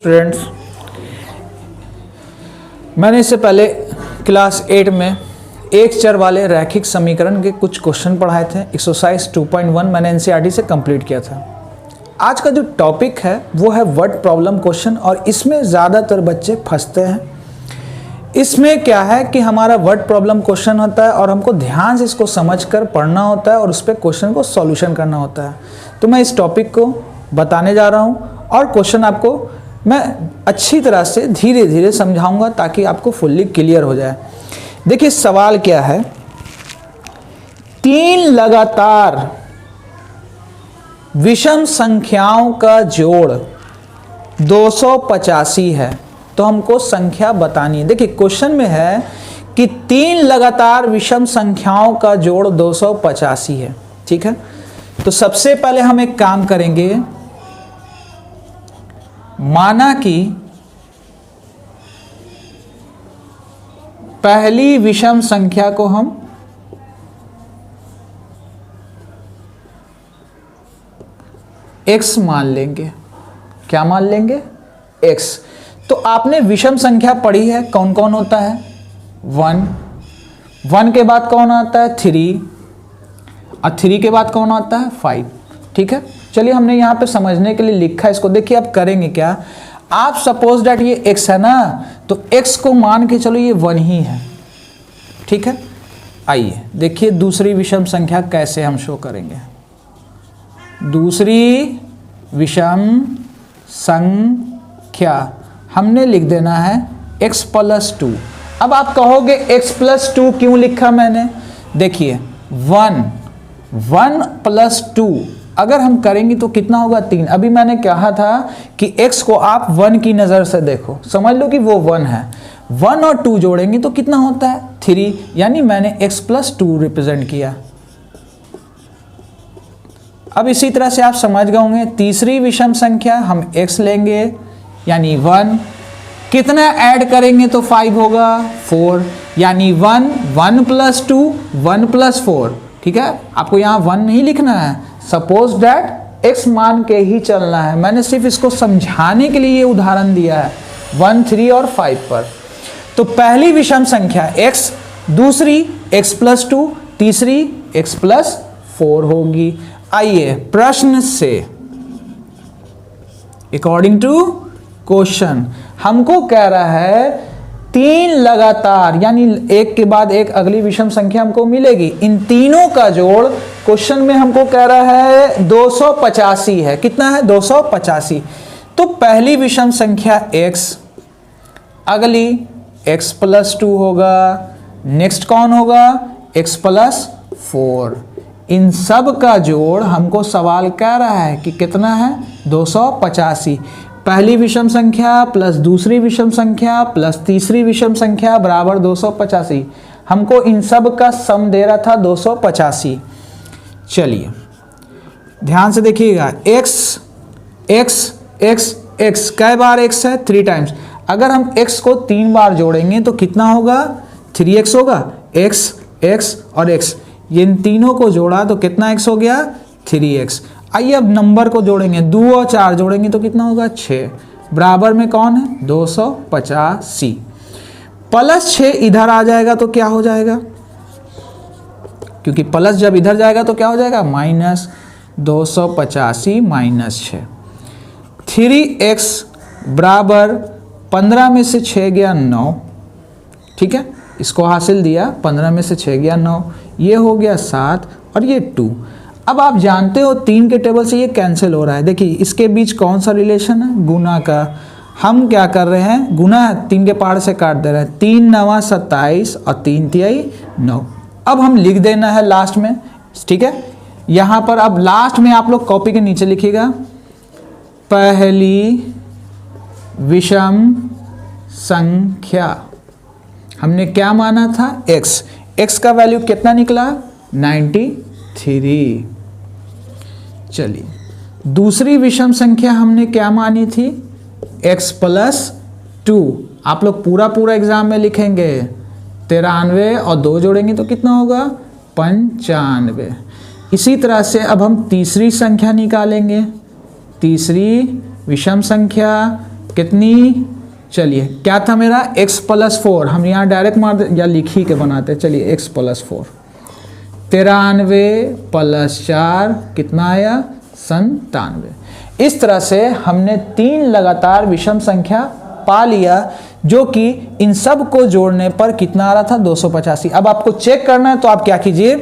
Students, मैंने इससे पहले क्लास 8 में एक चर वाले रैखिक समीकरण के कुछ क्वेश्चन पढ़ाए थे। एक्सरसाइज 2.1 मैंने एनसीईआरटी से कंप्लीट किया था। आज का जो टॉपिक है वो है वर्ड प्रॉब्लम क्वेश्चन, और इसमें ज़्यादातर बच्चे फंसते हैं। इसमें क्या है कि हमारा वर्ड प्रॉब्लम क्वेश्चन होता है और हमको ध्यान से इसको समझकर पढ़ना होता है और उस पर क्वेश्चन को सॉल्यूशन करना होता है। तो मैं इस टॉपिक को बताने जा रहा हूँ और क्वेश्चन आपको मैं अच्छी तरह से धीरे धीरे समझाऊंगा ताकि आपको फुल्ली क्लियर हो जाए। देखिए सवाल क्या है, 3 लगातार विषम संख्याओं का जोड़ 285 है, तो हमको संख्या बतानी है। देखिए क्वेश्चन में है कि 3 लगातार विषम संख्याओं का जोड़ 285 है, ठीक है। तो सबसे पहले हम एक काम करेंगे, माना कि पहली विषम संख्या को हम x मान लेंगे। क्या मान लेंगे? x। तो आपने विषम संख्या पढ़ी है, कौन कौन होता है? 1 के बाद कौन आता है? 3, और 3 के बाद कौन आता है? 5। ठीक है, चलिए हमने यहाँ पे समझने के लिए लिखा है इसको। देखिए आप करेंगे क्या, आप सपोज डैट ये x है ना, तो x को मान के चलो ये 1 ही है, ठीक है। आइए देखिए दूसरी विषम संख्या कैसे हम शो करेंगे। दूसरी विषम संख्या हमने लिख देना है x + 2। अब आप कहोगे x + 2 क्यों लिखा मैंने? देखिए 1 + 2 अगर हम करेंगे तो कितना होगा? 3। अभी मैंने कहा था कि x को आप 1 की नज़र से देखो, समझ लो कि वो 1 है। 1 और 2 जोड़ेंगे तो कितना होता है? 3, यानी मैंने x + 2 रिप्रेजेंट किया। अब इसी तरह से आप समझ गए होंगे, तीसरी विषम संख्या हम x लेंगे यानी 1, कितना ऐड करेंगे तो 5 होगा? 4, यानी 1 + 2 1 + 4, ठीक है। आपको यहाँ 1 नहीं लिखना है, सपोज दैट x मान के ही चलना है। मैंने सिर्फ इसको समझाने के लिए ये उदाहरण दिया है 1, 3 और 5 पर। तो पहली विषम संख्या x, दूसरी x + 2, तीसरी x + 4 होगी। आइए प्रश्न से, अकॉर्डिंग टू क्वेश्चन हमको कह रहा है 3 लगातार, यानी एक के बाद एक अगली विषम संख्या हमको मिलेगी। इन तीनों का जोड़ क्वेश्चन में हमको कह रहा है 285 है। कितना है? 285। तो पहली विषम संख्या x, अगली x + 2 होगा, नेक्स्ट कौन होगा? x + 4। इन सब का जोड़ हमको सवाल कह रहा है कि कितना है? 285। पहली विषम संख्या प्लस दूसरी विषम संख्या प्लस तीसरी विषम संख्या बराबर 285। हमको इन सब का सम दे रहा था 285। चलिए ध्यान से देखिएगा, x कै बार x है? 3 टाइम्स। अगर हम x को 3 बार जोड़ेंगे तो कितना होगा? 3x होगा। x और x, ये इन तीनों को जोड़ा तो कितना x हो गया? 3x। आइए अब नंबर को जोड़ेंगे, 2 और 4 जोड़ेंगे तो कितना होगा? 6। बराबर में कौन है? 285। +6 इधर आ जाएगा तो क्या हो जाएगा? क्योंकि प्लस जब इधर जाएगा तो क्या हो जाएगा? -285 - 6। 3x बराबर 15 में से 6 गया 9, ठीक है। इसको हासिल दिया, 15 में से 6 गया 9, ये हो गया 7 और ये 2। अब आप जानते हो 3 के टेबल से ये कैंसिल हो रहा है। देखिए इसके बीच कौन सा रिलेशन है? गुना का। हम क्या कर रहे हैं? गुना 3 के पहाड़ से काट दे रहे हैं। 3 × 9 = 27 और 3 × 3 = 9। अब हम लिख देना है लास्ट में, ठीक है। यहाँ पर अब लास्ट में आप लोग कॉपी के नीचे लिखिएगा, पहली विषम संख्या हमने क्या माना था? x का वैल्यू कितना निकला? 93। चलिए दूसरी विषम संख्या हमने क्या मानी थी? x + 2। आप लोग पूरा एग्जाम में लिखेंगे 93 और 2 जोड़ेंगे तो कितना होगा? 95। इसी तरह से अब हम तीसरी संख्या निकालेंगे। तीसरी विषम संख्या कितनी, चलिए क्या था मेरा x प्लस 4, हम यहाँ डायरेक्ट मार दे या लिख ही के बनाते, चलिए x प्लस 4, 93 प्लस 4 कितना आया 97। इस तरह से हमने 3 लगातार विषम संख्या पा लिया जो कि इन सब को जोड़ने पर कितना आ रहा था 285। अब आपको चेक करना है तो आप क्या कीजिए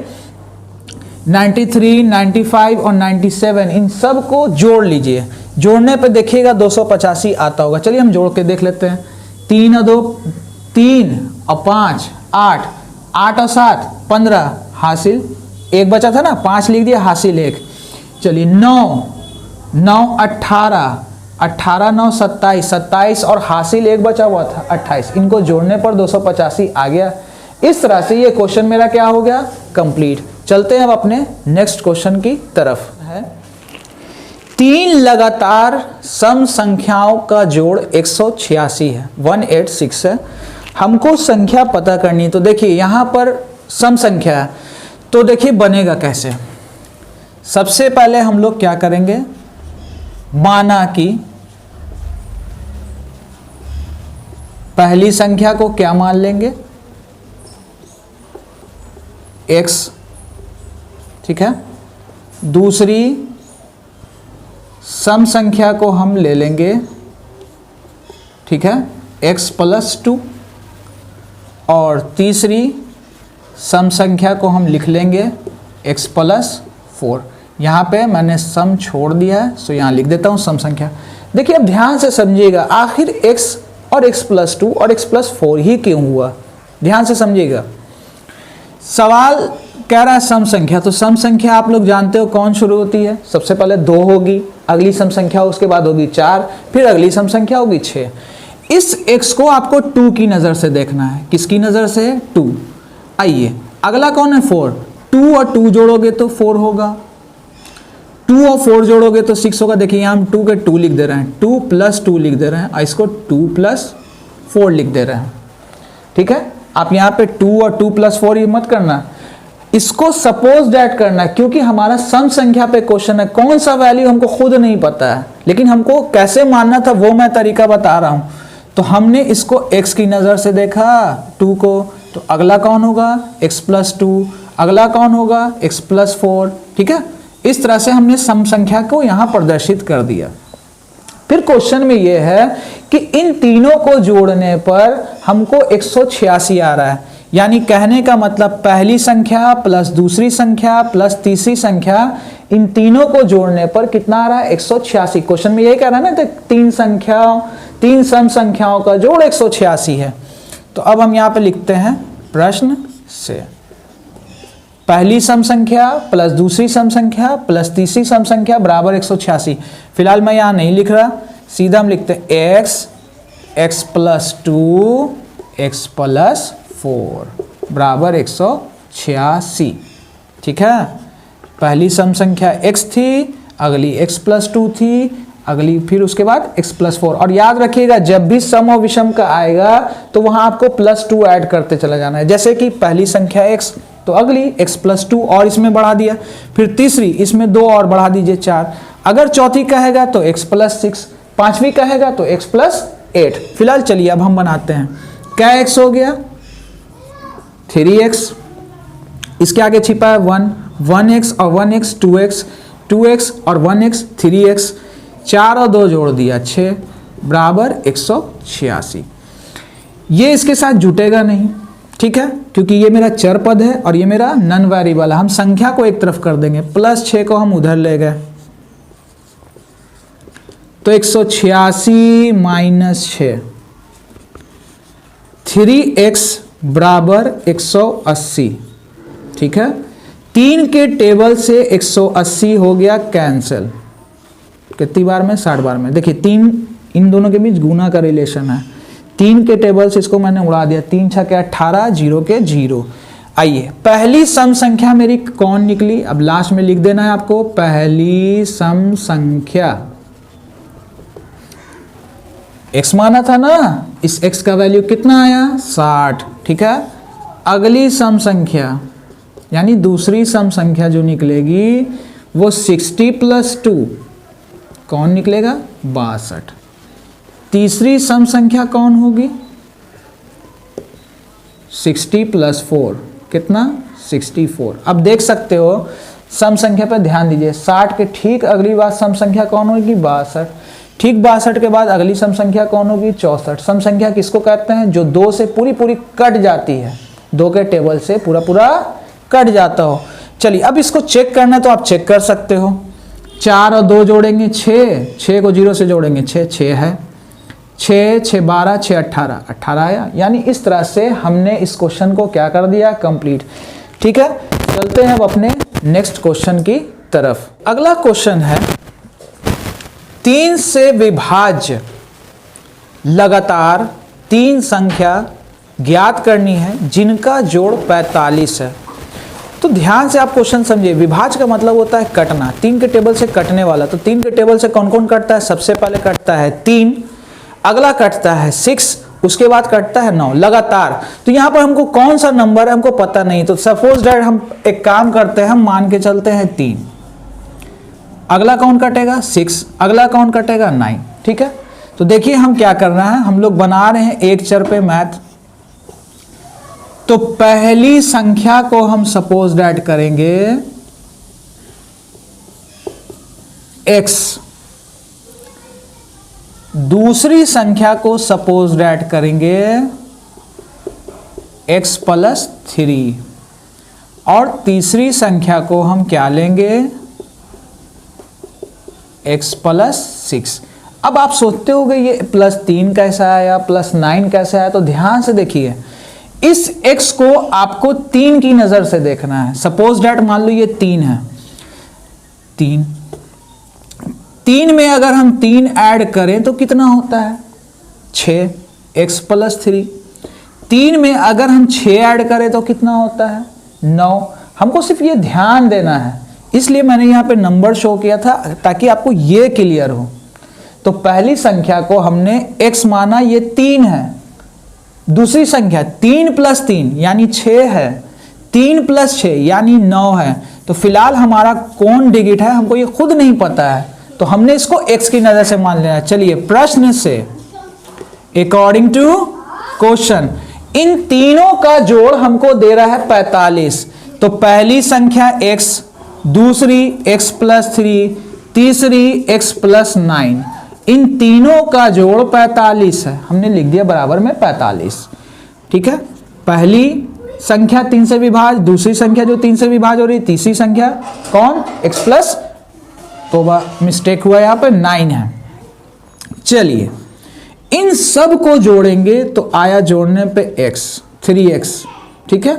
93, 95 और 97 इन सब को जोड़ लीजिए, जोड़ने पर देखिएगा 285 आता होगा। चलिए हम जोड़ के देख लेते हैं। 3 और 2 3 और 5 8, 8 और 7 15, हासिल 1 बचा था ना, 5 लिख दिया, हासिल 1। चलिए 9 9 18, 18 9 27, 27 और हासिल 1 बचा हुआ था 28, इनको जोड़ने पर 285 आ गया। इस तरह से ये क्वेश्चन मेरा क्या हो गया कंप्लीट। चलते हैं अब अपने नेक्स्ट क्वेश्चन की तरफ। है 3 लगातार सम संख्याओं का जोड़ 186 है, 186 है। हमको संख्या पता करनी, तो देखिए यहां पर सम संख्या है, तो देखिए बनेगा कैसे। सबसे पहले हम लोग क्या करेंगे, माना कि पहली संख्या को क्या मान लेंगे x, ठीक है। दूसरी सम संख्या को हम ले लेंगे, ठीक है, x प्लस 2, और तीसरी सम संख्या को हम लिख लेंगे x प्लस 4। यहाँ पे मैंने सम छोड़ दिया है, सो यहाँ लिख देता हूँ सम संख्या। देखिए अब ध्यान से समझिएगा, आखिर x और x प्लस 2 और x प्लस 4 ही क्यों हुआ, ध्यान से समझिएगा। सवाल कह रहा है सम संख्या, तो सम संख्या आप लोग जानते हो कौन शुरू होती है, सबसे पहले 2 होगी, अगली सम संख्या उसके बाद होगी 4, फिर अगली सम संख्या होगी 6। इस x को आपको 2 की नज़र से देखना है, किसकी नज़र से 2। आइए अगला कौन है 4, 2 और 2 जोड़ोगे तो 4 होगा, 2 और 4 जोड़ोगे तो 6 होगा। देखिए यहाँ हम 2 के 2 लिख दे रहे हैं, 2 प्लस 2 लिख दे रहे हैं, और इसको 2 प्लस 4 लिख दे रहे हैं, ठीक है। आप यहाँ पे 2 और 2 प्लस 4 ये मत करना, इसको सपोज दैट करना, क्योंकि हमारा सम संख्या पे क्वेश्चन है, कौन सा वैल्यू हमको खुद नहीं पता है, लेकिन हमको कैसे मानना था वो मैं तरीका बता रहा हूँ। तो हमने इसको x की नज़र से देखा 2 को, तो अगला कौन होगा x प्लस 2, अगला कौन होगा x प्लस 4, ठीक है। इस तरह से हमने सम संख्या को यहाँ प्रदर्शित कर दिया। फिर क्वेश्चन में यह है कि इन तीनों को जोड़ने पर हमको 186 आ रहा है, यानी कहने का मतलब पहली संख्या प्लस दूसरी संख्या प्लस तीसरी संख्या, इन तीनों को जोड़ने पर कितना आ रहा है 186। क्वेश्चन में यही कह रहा है ना, तो 3 सम संख्याओं का जोड़ 186 है। तो अब हम यहाँ पे लिखते हैं प्रश्न से पहली सम संख्या प्लस दूसरी सम संख्या प्लस तीसरी सम संख्या बराबर 186। फिलहाल मैं यहाँ नहीं लिख रहा, सीधा हम लिखते हैं x प्लस 2 x प्लस 4 बराबर 186, ठीक है। पहली सम संख्या x थी, अगली x प्लस 2 थी, अगली फिर उसके बाद x प्लस 4। और याद रखिएगा जब भी सम और विषम का आएगा तो वहां आपको प्लस 2 ऐड करते चला जाना है। जैसे कि पहली संख्या x तो अगली x प्लस 2 और इसमें बढ़ा दिया, फिर तीसरी इसमें 2 और बढ़ा दीजिए 4, अगर चौथी कहेगा तो x प्लस 6, पांचवी कहेगा तो x प्लस 8। फिलहाल चलिए अब हम बनाते हैं, क्या x हो गया 3x, इसके आगे छिपा है 1x और 1x 2x, 2x और 1x 3x, 4 और 2 जोड़ दिया 6 बराबर 186। ये इसके साथ जुटेगा नहीं, ठीक है, क्योंकि ये मेरा चर पद है और ये मेरा नन वेरिएबल है। हम संख्या को एक तरफ कर देंगे, प्लस 6 को हम उधर ले गए, तो 186 माइनस 6, 3x बराबर 180, ठीक है। 3 के टेबल से 180 हो गया कैंसिल, कितनी बार में 60 बार में। देखिए 3 इन दोनों के बीच गुना का रिलेशन है, 3 के टेबल से इसको मैंने उड़ा दिया, 3 6 के 18, 0 के 0। आइए पहली सम संख्या मेरी कौन निकली, अब लास्ट में लिख देना है आपको, पहली सम संख्या x माना था ना, इस x का वैल्यू कितना आया 60, ठीक है। अगली सम संख्या यानी दूसरी सम संख्या जो निकलेगी वो 60 प्लस 2 कौन निकलेगा 62। तीसरी सम संख्या कौन होगी? 60 + 4 कितना? 64। अब देख सकते हो सम संख्या पर ध्यान दीजिए, 60 के ठीक अगली बार सम संख्या कौन होगी? 62। ठीक 62 के बाद अगली सम संख्या कौन होगी? 64। सम संख्या किसको कहते हैं? जो 2 से पूरी पूरी कट जाती है, 2 के टेबल से पूरा पूरा कट जाता हो। चलिए अब इसको चेक करना है तो आप चेक कर सकते हो। 4 और 2 जोड़ेंगे 6, 6 को 0 से जोड़ेंगे 6, 6 है, 6, 6 12, 6 18, 18 आया। यानी इस तरह से हमने इस क्वेश्चन को क्या कर दिया? कंप्लीट। ठीक है, चलते हैं अब अपने नेक्स्ट क्वेश्चन की तरफ। अगला क्वेश्चन है 3 से विभाज्य लगातार 3 संख्या ज्ञात करनी है जिनका जोड़ 45 है। तो ध्यान से आप क्वेश्चन समझिए। विभाज्य का मतलब होता है कटना, 3 के टेबल से कटने वाला। तो 3 के टेबल से कौन कौन कटता है? सबसे पहले कटता है 3, अगला कटता है 6, उसके बाद कटता है 9 लगातार। तो यहाँ पर हमको कौन सा नंबर है हमको पता नहीं, तो सपोज दैट हम एक काम करते हैं, हम मान के चलते हैं 3, अगला कौन कटेगा? 6, अगला कौन कटेगा? 9। ठीक है, तो देखिए हम क्या कर रहे हैं, हम लोग बना रहे हैं एक चर पे मैथ। तो पहली संख्या को हम सपोज दैट करेंगे x, दूसरी संख्या को सपोज दैट करेंगे x + 3 और तीसरी संख्या को हम क्या लेंगे? x + 6। अब आप सोचते होंगे ये +3 कैसे आया, +9 कैसे आया? तो ध्यान से देखिए, इस x को आपको 3 की नजर से देखना है। सपोज दैट मान लो ये 3 है, 3 में अगर हम 3 ऐड करें तो कितना होता है? 6, x + 3। 3 में अगर हम 6 ऐड करें तो कितना होता है? 9। हमको सिर्फ ये ध्यान देना है, इसलिए मैंने यहाँ पे नंबर शो किया था ताकि आपको ये क्लियर हो। तो पहली संख्या को हमने x माना, ये 3 है। दूसरी संख्या 3 + 3 यानी 6 है, 3 + 6 यानी 9 है। तो फिलहाल हमारा कौन डिजिट है हमको ये खुद नहीं पता है, तो हमने इसको x की नजर से मान लेना। चलिए प्रश्न से अकॉर्डिंग टू क्वेश्चन इन तीनों का जोड़ हमको दे रहा है 45। तो पहली संख्या x, दूसरी x + 3, तीसरी x + 9, इन तीनों का जोड़ 45 है। हमने लिख दिया बराबर में 45। ठीक है, पहली संख्या 3 से विभाज्य, दूसरी संख्या जो 3 से विभाज्य हो रही, तीसरी संख्या कौन? x + तो मिस्टेक हुआ यहाँ पे 9 है। चलिए इन सब को जोड़ेंगे तो आया जोड़ने पे x, 3x। ठीक है,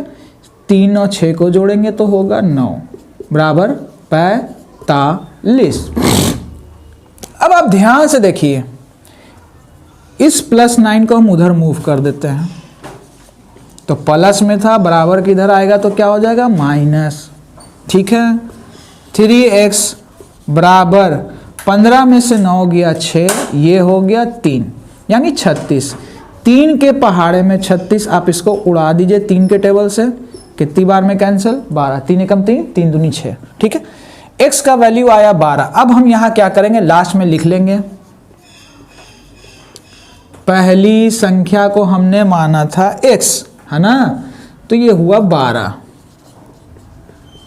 3 और 6 को जोड़ेंगे तो होगा 9 बराबर 45। अब आप ध्यान से देखिए, इस +9 को हम उधर मूव कर देते हैं। तो प्लस में था, बराबर किधर आएगा तो क्या हो जाएगा? माइनस। ठीक है, 3x बराबर 15 में से 9 गया 6, ये हो गया 3 यानी 36। 3 के पहाड़े में 36, आप इसको उड़ा दीजिए 3 के टेबल से। कितनी बार में कैंसिल? 12। 3 एकम 3, 3 दूनी 6। ठीक है, x का वैल्यू आया 12। अब हम यहां क्या करेंगे? लास्ट में लिख लेंगे पहली संख्या को हमने माना था x, है ना, तो ये हुआ 12।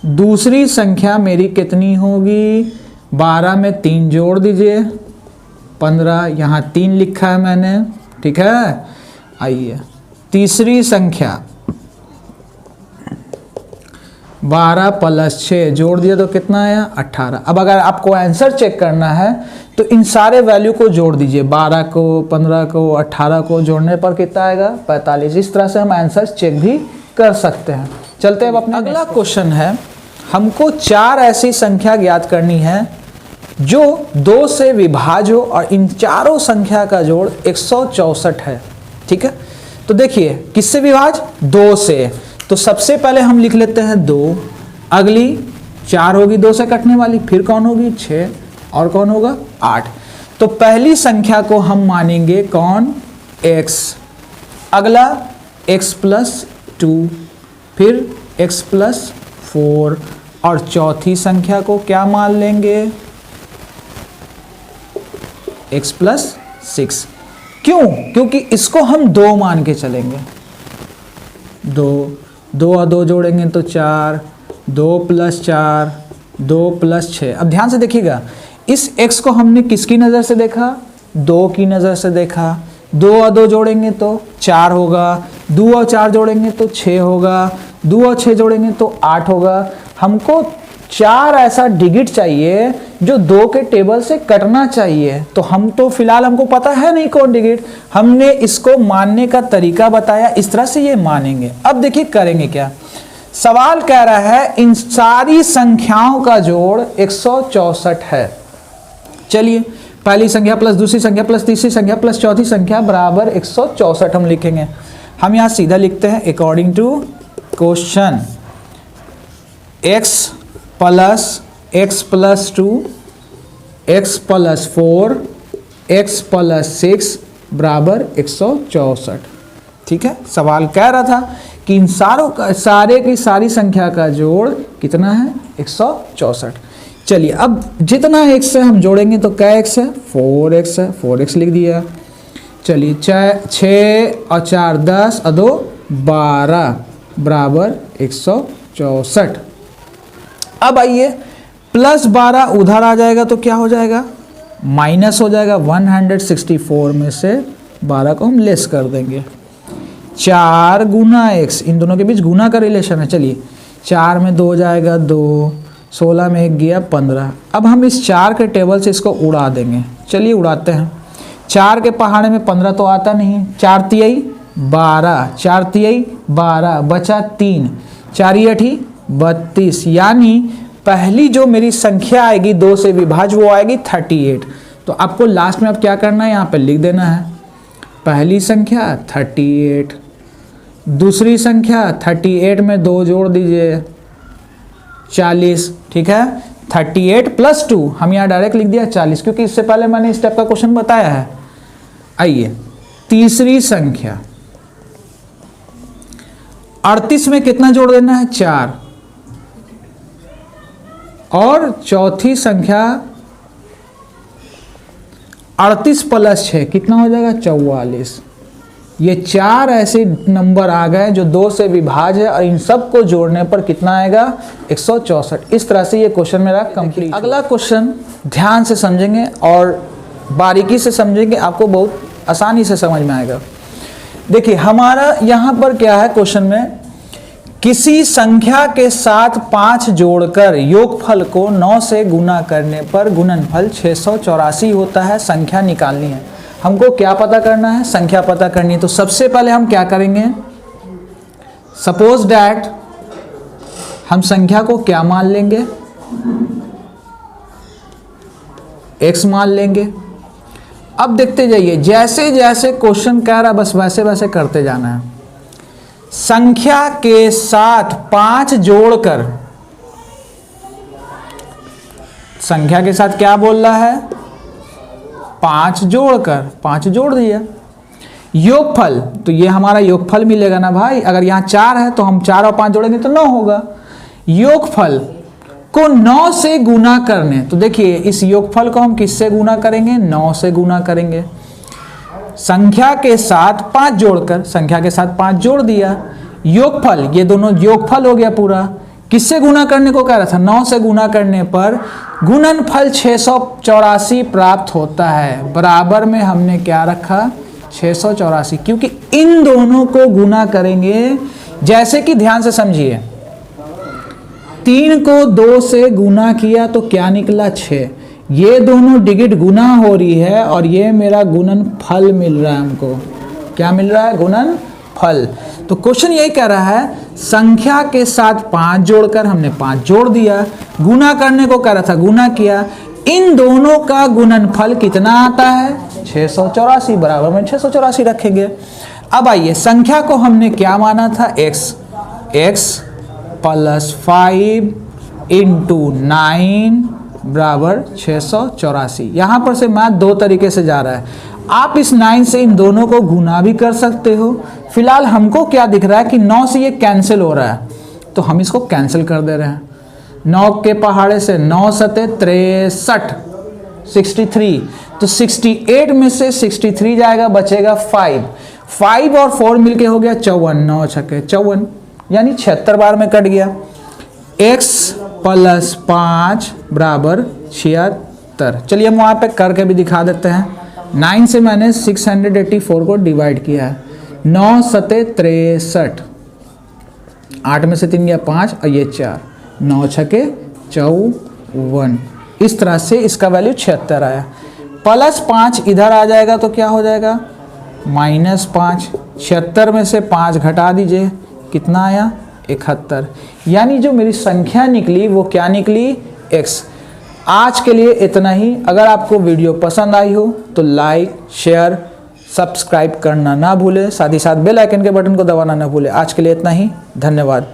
दूसरी संख्या मेरी कितनी होगी? 12 में 3 जोड़ दीजिए 15, यहां 3 लिखा है मैंने। ठीक है, आइए तीसरी संख्या 12 + 6 जोड़ दिया तो कितना आया? 18। अब अगर आपको आंसर चेक करना है तो इन सारे वैल्यू को जोड़ दीजिए, 12 को, 15 को, 18 को जोड़ने पर कितना आएगा? 45। इस तरह से हम आंसर चेक भी कर सकते हैं। चलते हैं अब अपना अगला क्वेश्चन है। हमको 4 ऐसी संख्या ज्ञात करनी है जो 2 से विभाज्य हो और इन चारों संख्या का जोड़ 164 है। ठीक है, तो देखिए किससे विभाज्य? 2 से। तो सबसे पहले हम लिख लेते हैं 2, अगली 4 होगी 2 से कटने वाली, फिर कौन होगी? 6, और कौन होगा? 8। तो पहली संख्या को हम मानेंगे कौन? x, अगला x + 2, फिर x + 4 और चौथी संख्या को क्या मान लेंगे? x + 6। क्यों? क्योंकि इसको हम 2 मान के चलेंगे। 2 2 और 2 जोड़ेंगे तो 4, 2 + 4, 2 + 6। अब ध्यान से देखिएगा, इस x को हमने किसकी नज़र से देखा? 2 की नज़र से देखा। 2 और 2 जोड़ेंगे तो 4 होगा, 2 और 4 जोड़ेंगे तो 6 होगा, 2 और 6 जोड़ेंगे तो 8 होगा। हमको 4 ऐसा डिजिट चाहिए जो 2 के टेबल से कटना चाहिए। तो हम तो फिलहाल हमको पता है नहीं कौन डिजिट, हमने इसको मानने का तरीका बताया, इस तरह से ये मानेंगे। अब देखिए करेंगे क्या। सवाल कह रहा है इन सारी संख्याओं का जोड़ 164 है। चलिए, पहली संख्या प्लस दूसरी संख्या प्लस तीसरी संख्या प्लस चौथी संख्या बराबर 164 हम लिखेंगे। हम यहाँ सीधा लिखते हैं according to question x + 2, x + 4, x + 6 बराबर 164। ठीक है, सवाल कह रहा था कि इन सारे की सारी संख्या का जोड़ कितना है? 164। चलिए, अब जितना x है हम जोड़ेंगे तो क्या x है? 4x है, 4x लिख दिया। चलिए, 6 और 4 10 और 2 12 बराबर 164। अब आइए, +12 उधर आ जाएगा तो क्या हो जाएगा? माइनस हो जाएगा। 164 में से 12 को हम लेस कर देंगे। 4 गुना x, इन दोनों के बीच गुना का रिलेशन है। चलिए, 4 में 2 जाएगा 2, 16 में 1 गया 15। अब हम इस 4 के टेबल से इसको उड़ा देंगे। चलिए उड़ाते हैं। 4 के पहाड़े में 15 तो आता नहीं, 4 तिहाई 12, 4 तिहाई 12, बचा 3, 4 8 32। यानी पहली जो मेरी संख्या आएगी 2 से विभाज्य वो आएगी 38। तो आपको लास्ट में अब क्या करना है? यहाँ पे लिख देना है पहली संख्या 38, दूसरी संख्या 38 में 2 जोड़ दीजिए 40। ठीक है, 38 + 2 हम यहाँ डायरेक्ट लिख दिया 40, क्योंकि इससे पहले मैंने इस टाइप का क्वेश्चन बताया है। आइए, तीसरी संख्या 38 में कितना जोड़ देना है? 4। और चौथी संख्या 38 + 6 कितना हो जाएगा? 44। ये 4 ऐसे नंबर आ गए जो 2 से विभाज्य है और इन सब को जोड़ने पर कितना आएगा? 164। इस तरह से ये क्वेश्चन मेरा कंप्लीट। अगला क्वेश्चन ध्यान से समझेंगे और बारीकी से समझेंगे, आपको बहुत आसानी से समझ में आएगा। देखिए, हमारा यहाँ पर क्या है क्वेश्चन में, किसी संख्या के साथ 5 जोड़कर योगफल को 9 से गुना करने पर गुणनफल 684 होता है। संख्या निकालनी है। हमको क्या पता करना है? संख्या पता करनी है। तो सबसे पहले हम क्या करेंगे? सपोज डैट हम संख्या को क्या मान लेंगे? x मान लेंगे। अब देखते जाइए, जैसे जैसे क्वेश्चन कह रहा बस वैसे वैसे करते जाना है। संख्या के साथ 5 जोड़कर, संख्या के साथ क्या बोल रहा है? 5 जोड़कर, 5 जोड़ दिया। योगफल, तो ये हमारा योगफल मिलेगा ना भाई। अगर यहाँ 4 है तो हम 4 और 5 जोड़ेंगे तो 9 होगा। योगफल को 9 से गुना करने, तो देखिए इस योगफल को हम किससे गुना करेंगे? 9 से गुना करेंगे। संख्या के साथ 5 जोड़कर, संख्या के साथ 5 जोड़ दिया। योगफल, ये दोनों योगफल हो गया पूरा। किससे गुना करने को कह रहा था? 9 से गुना करने पर गुणनफल 684 प्राप्त होता है। बराबर में हमने क्या रखा? 684, क्योंकि इन दोनों को गुना करेंगे। जैसे कि ध्यान से समझिए, 3 को 2 से गुना किया तो क्या निकला? 6। ये दोनों डिजिट गुना हो रही है और ये मेरा गुणनफल मिल रहा है हमको। क्या मिल रहा है? गुणनफल। तो क्वेश्चन यही कह रहा है, संख्या के साथ 5 जोड़कर हमने 5 जोड़ दिया, गुना करने को कह रहा था, गुना किया। इन दोनों का गुणनफल कितना आता है? 684। बराबर में 684 रखेंगे। अब आइए, संख्या को हमने क्या माना था? x + 5 × 9 बराबर 684। यहाँ पर से मैथ 2 तरीके से जा रहा है। आप इस 9 से इन दोनों को गुना भी कर सकते हो। फिलहाल हमको क्या दिख रहा है कि 9 से ये कैंसिल हो रहा है, तो हम इसको कैंसिल कर दे रहे हैं। 9 के पहाड़े से 9 × 7 = 63, 63, तो 68 में से 63 जाएगा, बचेगा 5। 5 और 4 मिलके हो गया 54, 9 छक्के 54, यानी 76 बार में कट गया। x प्लस 5 बराबर 76। चलिए हम वहाँ पे करके भी दिखा देते हैं। 9 से मैंने 684 को डिवाइड किया है, 9 सते 63, 8 में से 3 गया 5 और ये 4, 9 छके 54। इस तरह से इसका वैल्यू 76 आया। प्लस 5 इधर आ जाएगा तो क्या हो जाएगा, -5। 76 में से 5 घटा दीजिए, कितना आया, 71। यानी जो मेरी संख्या निकली वो क्या निकली, x। आज के लिए इतना ही। अगर आपको वीडियो पसंद आई हो तो लाइक, शेयर, सब्सक्राइब करना ना भूलें, साथ ही साथ बेल आइकन के बटन को दबाना ना भूलें। आज के लिए इतना ही, धन्यवाद।